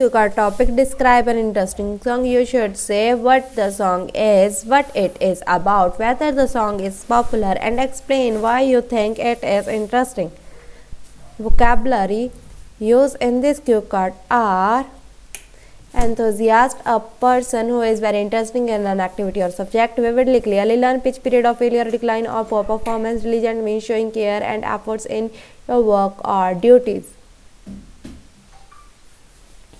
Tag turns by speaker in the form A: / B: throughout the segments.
A: You got topic, describe an interesting song. You should say what the song is, what it is about, whether the song is popular, and explain why you think it is interesting. Vocabulary used in this cue card are enthusiast, a person who is very interesting in an activity or subject. Vividly, clearly learn, pitch, period of failure, decline, or poor performance. Diligent means showing care and efforts in your work or duties.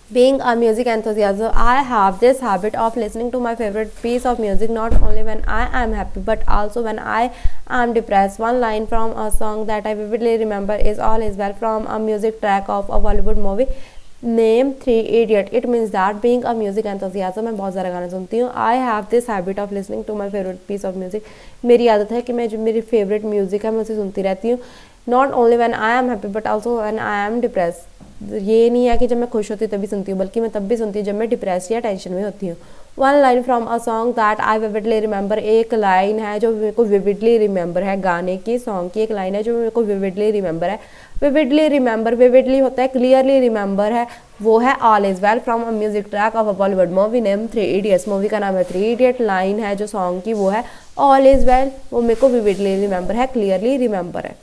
A: Being a music enthusiast, I have this habit of listening to my favorite piece of music not only when I am happy but also when I am depressed. One line from a song that I vividly remember is All Is Well from a music track of a Bollywood movie name three idiot. It means that being a music enthusiast, मैं बहुत ज़्यादा गाने सुनती हूँ. I have this habit of listening to my favourite piece of music. मेरी आदत है कि मैं जो मेरी फेवरेट म्यूजिक है मैं उसे सुनती रहती हूँ. Not only when I am happy but also when I am depress. ये नहीं है कि जब मैं खुश होती हूँ तभी सुनती हूँ, बल्कि मैं तब भी सुनती हूँ जब मैं डिप्रेस या टेंशन में होती हूँ. One line from a song that I vividly remember. एक लाइन है जो मेरे को विविडली रिमेंबर है. गाने की सॉन्ग की एक लाइन है जो मेरे को विविडली रिमेंबर है. विविडली रिमेंबर, विविडली होता है, क्लियरली रिमेंबर है, वो है all is well from a music track of a Bollywood movie name three idiots. Movie का नाम है थ्री इडियट. लाइन है जो सॉन्ग की वो है ऑल इज वेल, वो मेरे को विविडली रिमेंबर है, क्लियरली रिमेंबर है.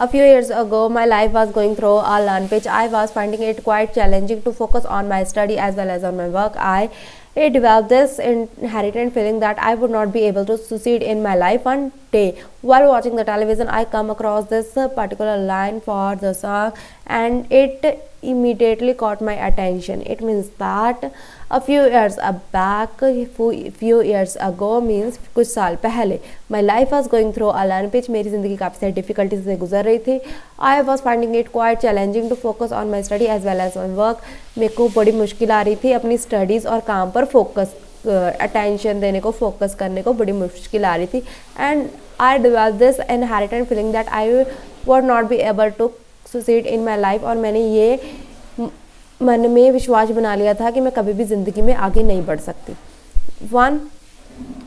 A: A few years ago, my life was going through a learn pitch. I was finding it quite challenging to focus on my study as well as on my work. I developed this inherent feeling that I would not be able to succeed in my life. One day, while watching the television, I come across this particular line for the song, and it immediately caught my attention. It means that a few years back, few years ago means कुछ साल पहले, my life was going through a learn pitch. मेरी ज़िंदगी काफ़ी सारी difficulties से गुजर रही थी. I was finding it quite challenging to focus on my study as well as on work. मेरे को बड़ी मुश्किल आ रही थी अपनी स्टडीज़ और काम पर फोकस अटेंशन देने को, फोकस करने को बड़ी मुश्किल आ रही थी. And I develop this inherent feeling that I would not be able to succeed in my life. और मैंने ये मन में विश्वास बना लिया था कि मैं कभी भी ज़िंदगी में आगे नहीं बढ़ सकती. One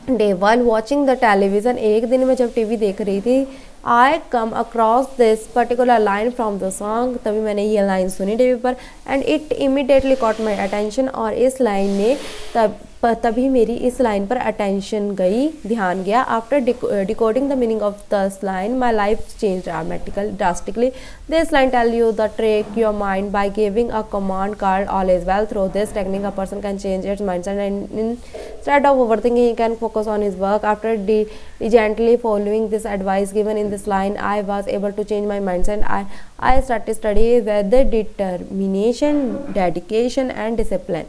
A: day while watching the television, एक दिन मैं जब टीवी देख रही थी, I come across this particular line from the song. तभी मैंने ये लाइन सुनी टीवी पर and it immediately caught my attention. और इस लाइन ने तभी मेरी इस लाइन पर अटेंशन गई, ध्यान गया. After decoding the meaning of this line my life change drastically. This line tell you the trick your mind by giving a command called all is well. Through this technique a person can change its mindset and instead of overthinking he can focus on his work. After diligently following this advice given in this line, I was able to change my mindset. I started studying with determination, dedication and discipline.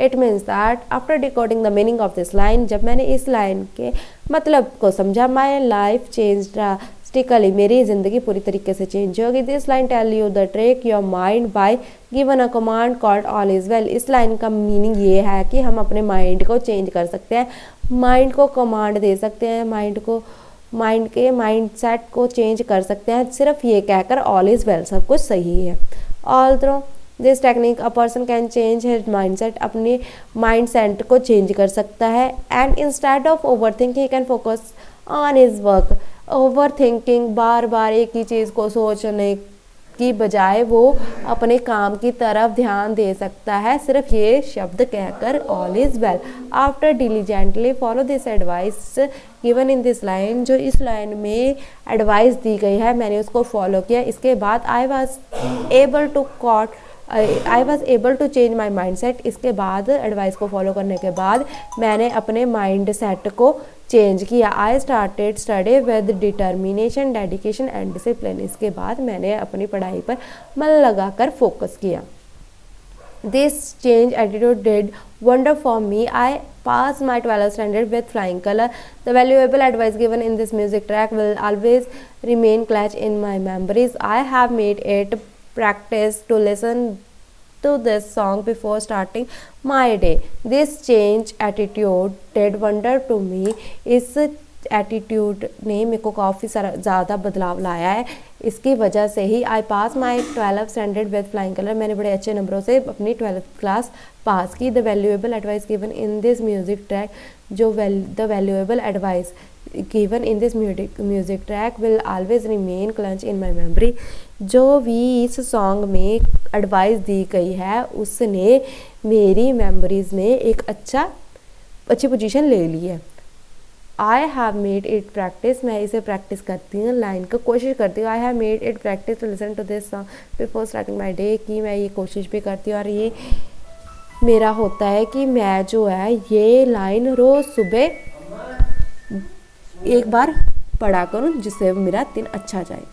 A: It means that after decoding the meaning of this line, जब मैंने इस line के मतलब को समझा, my life changed drastically. मेरी ज़िंदगी पूरी तरीके से चेंज होगी. This line tell you the trick your mind by given a command called all is well. इस लाइन का मीनिंग ये है कि हम अपने माइंड को चेंज कर सकते हैं, माइंड को कमांड दे सकते हैं, माइंड के माइंड सेट को चेंज कर सकते हैं सिर्फ ये कहकर ऑल इज़ वेल, सब कुछ सही है. All through this technique a person can change his mind set, अपने माइंड सेट को चेंज कर सकता है. And instead of over thinking he can focus on his work. Over thinking, बार बार एक ही चीज़ को सोचने की बजाय वो अपने काम की तरफ ध्यान दे सकता है सिर्फ ये शब्द कहकर all is well. After diligently follow this advice given in this line, जो इस लाइन में एडवाइस दी गई है मैंने उसको फॉलो किया. इसके बाद I was able to change my mind set. इसके बाद एडवाइस को फॉलो करने के बाद मैंने अपने माइंड सेट को चेंज किया. I started study with determination, dedication and discipline. इसके बाद मैंने अपनी पढ़ाई पर मन लगाकर फोकस किया. This change attitude did wonder for me. I passed my 12th standard with flying color. The valuable advice given in this music track will always remain clutch in my memories. I have made it practice to listen to this song before starting my day. This change attitude did wonder to me. इस attitude ने मेरे को काफ़ी ज़्यादा बदलाव लाया है. इसकी वजह से ही आई पास माई 12th standard with flying colour. मैंने बड़े अच्छे नंबरों से अपनी 12th क्लास पास की. The valuable advice given in this music track, जो the valuable advice given in this music track will always remain clutch in my memory। जो भी इस सॉन्ग में एडवाइस दी गई है उसने मेरी मेमोरीज़ में एक अच्छी पोजीशन ले ली है। आई हैव मेड इट प्रैक्टिस, मैं इसे प्रैक्टिस करती हूँ, लाइन को कोशिश करती हूँ। I have made it practice to listen to this song before starting my day, कि मैं ये कोशिश भी करती हूँ और ये मेरा होता है कि मैं जो है ये लाइन रोज़ सुबह एक बार पढ़ा करूँ जिससे मेरा दिन अच्छा जाए।